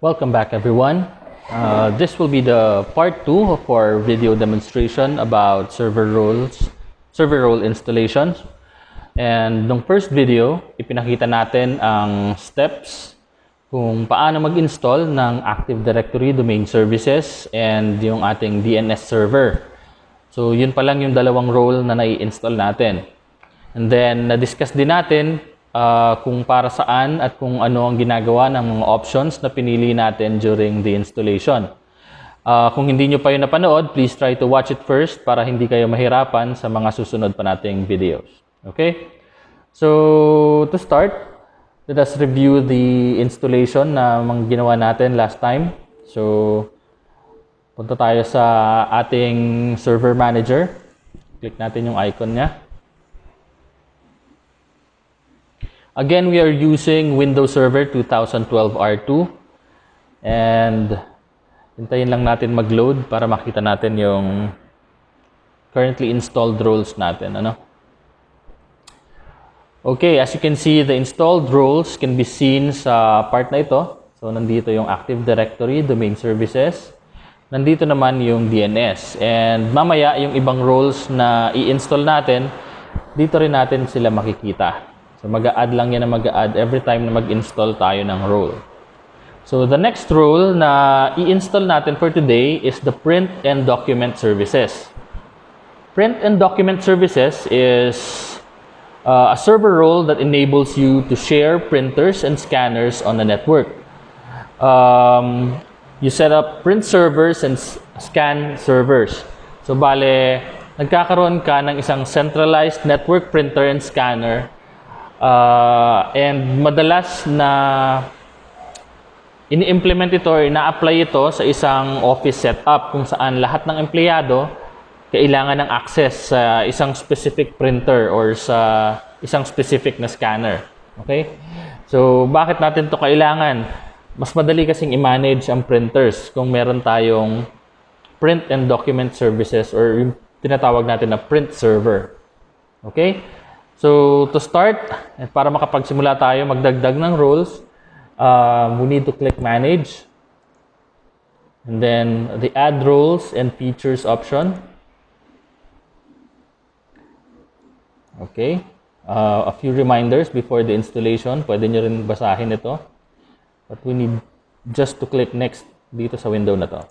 Welcome back everyone. This will be the part 2 of our video demonstration about server role installations. And nung first video, ipinakita natin ang steps kung paano mag-install ng Active Directory Domain Services and yung ating DNS server. So yun pa lang yung dalawang role na nai-install natin. And then na-discuss din natin kung para saan at kung ano ang ginagawa ng mga options na pinili natin during the installation. Kung hindi nyo pa yun napanood, please try to watch it first para hindi kayo mahirapan sa mga susunod pa nating videos. Okay? So, to start, let us review the installation na ginawa natin last time. So, punta tayo sa ating server manager. Click natin yung icon niya. Again, we are using Windows Server 2012 R2 and hintayin lang natin mag-load para makita natin yung currently installed roles natin. Okay, as you can see, the installed roles can be seen sa part na ito. So, nandito yung Active Directory, Domain Services. Nandito naman yung DNS. And mamaya, yung ibang roles na i-install natin, dito rin natin sila makikita. So, mag-a-add lang yan na mag-a-add every time na mag-install tayo ng role. So, the next role na i-install natin for today is the Print and Document Services. Print and Document Services is a server role that enables you to share printers and scanners on the network. You set up print servers and scan servers. So, bale, nagkakaroon ka ng isang centralized network printer and scanner. And madalas na ini-implement ito or ina-apply ito sa isang office setup kung saan lahat ng empleyado kailangan ng access sa isang specific printer or sa isang specific na scanner. Okay? So, bakit natin ito kailangan? Mas madali kasing i-manage ang printers kung meron tayong print and document services or yung tinatawag natin na print server. Okay? So, to start, para makapagsimula tayo magdagdag ng roles, we need to click Manage. And then, the Add Roles and Features option. Okay. A few reminders before the installation. Pwede nyo rin basahin ito. But we need just to click Next dito sa window na to.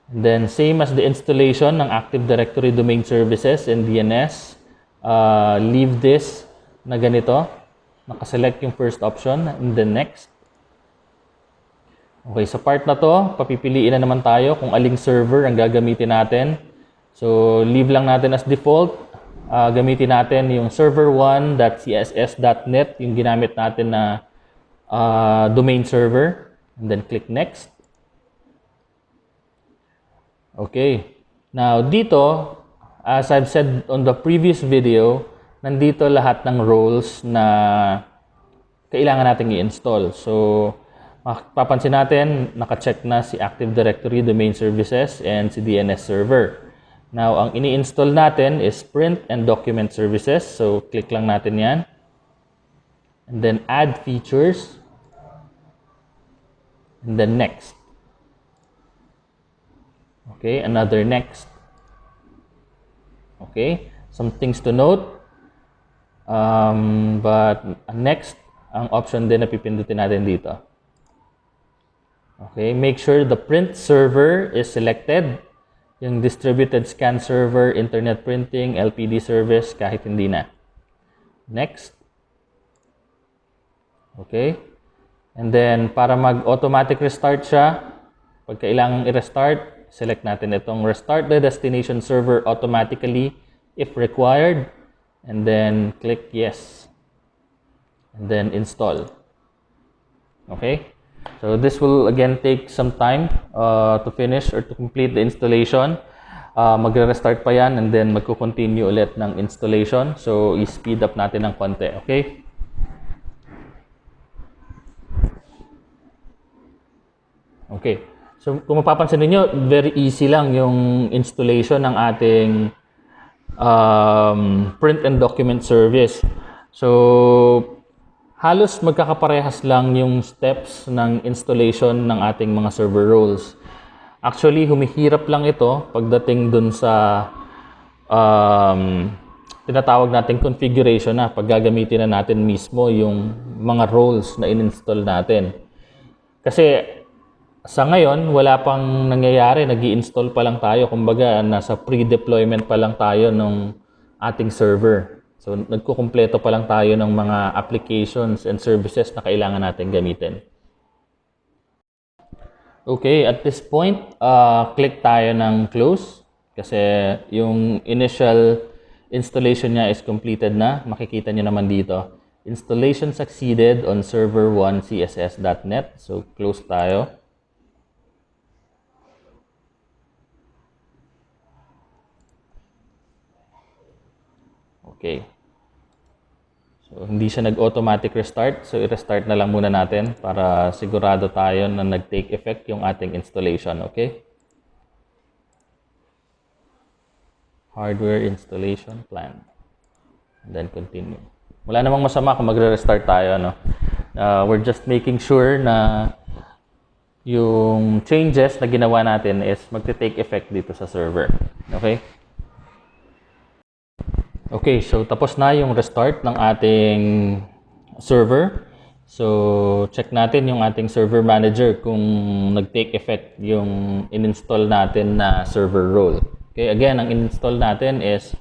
And then, same as the installation ng Active Directory Domain Services and DNS, leave this na ganito. Nakaselect yung first option and then next. Okay, sa part na to, papipiliin na naman tayo kung aling server ang gagamitin natin. So, leave lang natin as default. Gamitin natin yung server1.css.net, yung ginamit natin na domain server. And then click next. Okay. Now, dito, as I've said on the previous video, nandito lahat ng roles na kailangan natin i-install. So, mapapansin natin, naka-check na si Active Directory Domain Services and si DNS Server. Now, ang ini-install natin is Print and Document Services. So, click lang natin yan. And then, Add Features. And then, Next. Okay, another Next. Okay, some things to note. But next, ang option din na pipindutin natin dito. Okay, make sure the print server is selected. Yung distributed scan server, internet printing, LPD service, kahit hindi na. Next. Okay. And then, para mag-automatic restart siya, pag kailangang i-restart, select natin itong Restart the Destination Server automatically if required. And then, click Yes. And then, Install. Okay? So, this will again take some time to finish or to complete the installation. Magre-restart pa yan and then magko-continue ulit ng installation. So, i-speed up natin ng konti. Okay? Okay. So, kung mapapansin niyo, very easy lang yung installation ng ating print and document service. So, halos magkakaparehas lang yung steps ng installation ng ating mga server roles. Actually, humihirap lang ito pagdating dun sa tinatawag nating configuration na pag gagamitin na natin mismo yung mga roles na in-install natin. Kasi sa ngayon, wala pang nangyayari, nag-i-install pa lang tayo. Kumbaga, nasa pre-deployment pa lang tayo ng ating server. So, nagkukumpleto pa lang tayo ng mga applications and services na kailangan natin gamitin. Okay, at this point, click tayo ng close kasi yung initial installation niya is completed na. Makikita niyo naman dito. Installation succeeded on server 1 css.net. So, close tayo. Okay. So, hindi siya nag-automatic restart. So, i-restart na lang muna natin para sigurado tayo na nag-take effect yung ating installation. Okay? Hardware installation plan. And then continue. Wala namang masama kung magre-restart tayo. No? We're just making sure na yung changes na ginawa natin is magte-take effect dito sa server. Okay? Okay, so tapos na yung restart ng ating server. So, check natin yung ating server manager kung nag-take effect yung in-install natin na server role. Okay, again, ang in-install natin is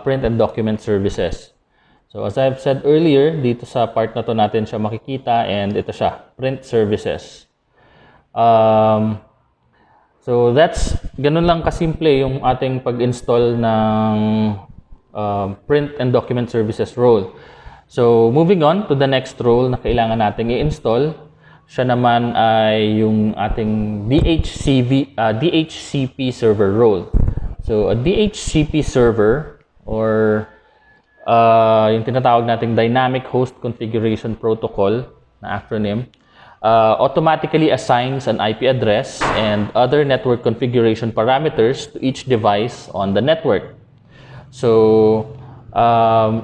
print and document services. So, as I've said earlier, dito sa part na to natin siya makikita and ito siya, print services. So, ganun lang kasimple yung ating pag-install ng print and document services role. So, moving on to the next role na kailangan nating i-install, siya naman ay yung ating DHCP server role. So, a DHCP server or yung tinatawag nating Dynamic Host Configuration Protocol na acronym, automatically assigns an IP address and other network configuration parameters to each device on the network. So,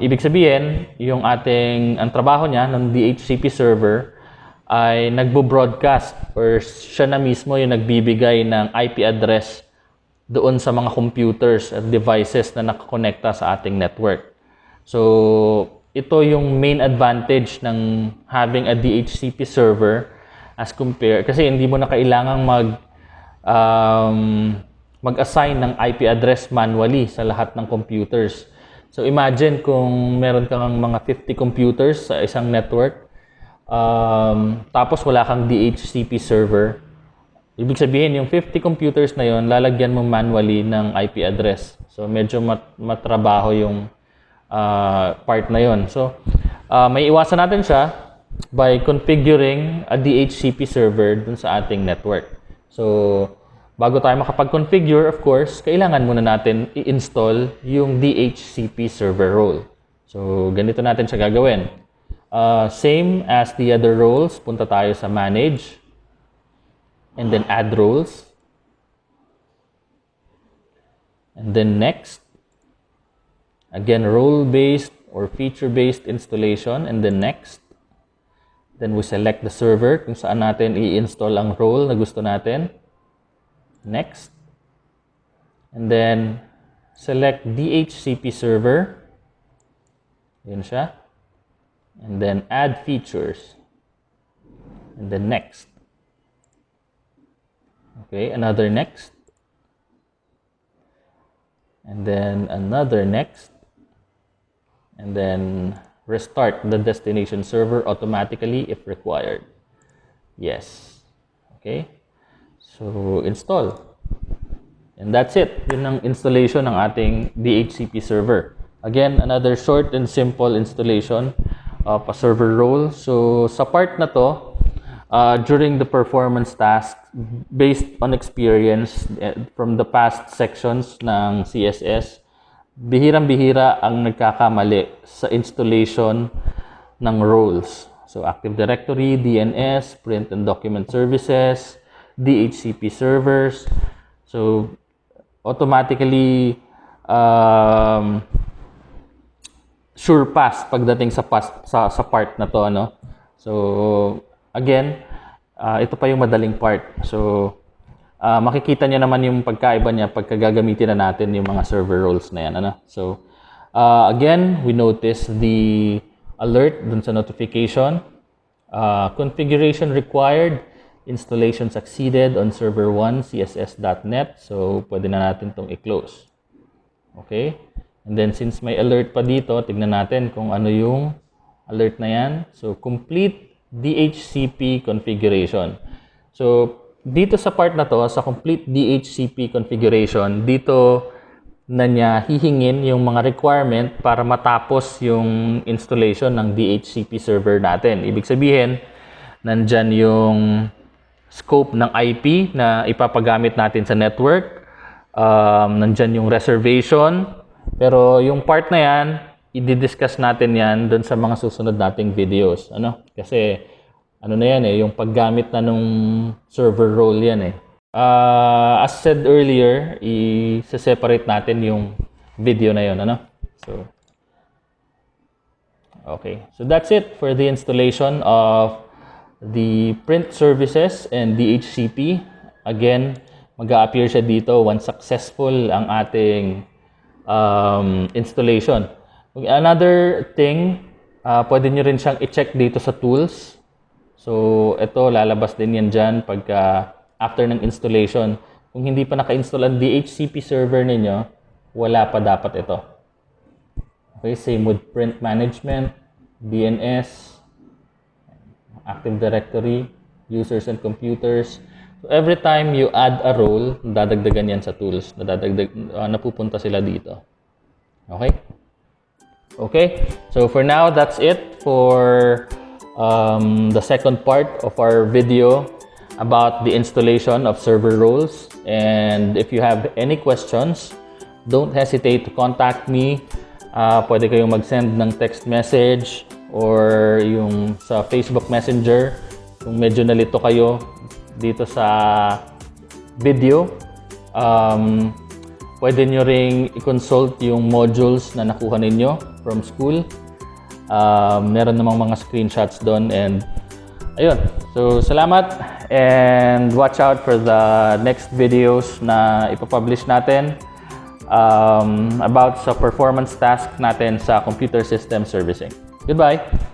ibig sabihin, ang trabaho niya ng DHCP server ay nagbo-broadcast or siya na mismo yung nagbibigay ng IP address doon sa mga computers at devices na nakakonekta sa ating network. So, ito yung main advantage ng having a DHCP server as compared, kasi hindi mo na kailangang mag-assign ng IP address manually sa lahat ng computers. So imagine kung meron kang mga 50 computers sa isang network, tapos wala kang DHCP server. Ibig sabihin, yung 50 computers na yon lalagyan mo manually ng IP address. So medyo matrabaho yung part na yon. So may iwasan natin siya by configuring a DHCP server dun sa ating network. So bago tayo makapag-configure, of course, kailangan muna natin i-install yung DHCP server role. So, ganito natin siya gagawin. Same as the other roles, punta tayo sa Manage, and then Add Roles, and then Next. Again, role-based or feature-based installation, and then Next. Then we select the server kung saan natin i-install ang role na gusto natin. Next, and then select DHCP server, yun siya, and then add features, and then next. Okay, another next, and then another next, and then restart the destination server automatically if required. Yes. Okay. So, install. And that's it. Yun ang installation ng ating DHCP server. Again, another short and simple installation of a server role. So, sa part na to, during the performance task, based on experience from the past sections ng CSS, bihirang-bihira ang nagkakamali sa installation ng roles. So, Active Directory, DNS, Print and Document Services, DHCP servers. So, automatically, sure pass pagdating sa part na to, ano. So again, ito pa yung madaling part. So makikita niyo naman yung pagkaiba niya pagka gagamitin na natin yung mga server roles na yan, ano. So again, we notice the alert dun sa notification. Configuration required, installation succeeded on server 1 css.net. So pwede na natin itong i-close. Okay? And then since may alert pa dito, tignan natin kung ano yung alert na yan. So complete DHCP configuration. So dito sa part na to, sa complete DHCP configuration, dito na niya hihingin yung mga requirement para matapos yung installation ng DHCP server natin. Ibig sabihin, nandyan yung scope ng IP na ipapagamit natin sa network. Nandyan yung reservation. Pero yung part na yan, i-discuss natin yan dun sa mga susunod nating videos. Ano? Kasi ano na yan yung paggamit na nung server role yan As said earlier, i-separate natin yung video na yun, ano? So, okay. So that's it for the installation of the print services and DHCP. Again, mag-a-appear siya dito once successful ang ating installation. Another thing, pwede nyo rin siyang i-check dito sa tools. So, ito, lalabas din yan dyan pagka after ng installation. Kung hindi pa naka-install ang DHCP server ninyo, wala pa dapat ito. Okay, same with print management, DNS, Active Directory, users and computers. So every time you add a role, dadagdagan yan sa tools. Napupunta sila dito. Okay? Okay, so for now, that's it for the second part of our video about the installation of server roles. And if you have any questions, don't hesitate to contact me. Pwede kayong mag-send ng text message or yung sa Facebook Messenger. Kung medyo nalito kayo dito sa video, pwede nyo ring i-consult yung modules na nakuha ninyo from school. Meron namang mga screenshots doon and ayun. So, salamat and watch out for the next videos na ipapublish natin about sa performance task natin sa computer system servicing. Goodbye!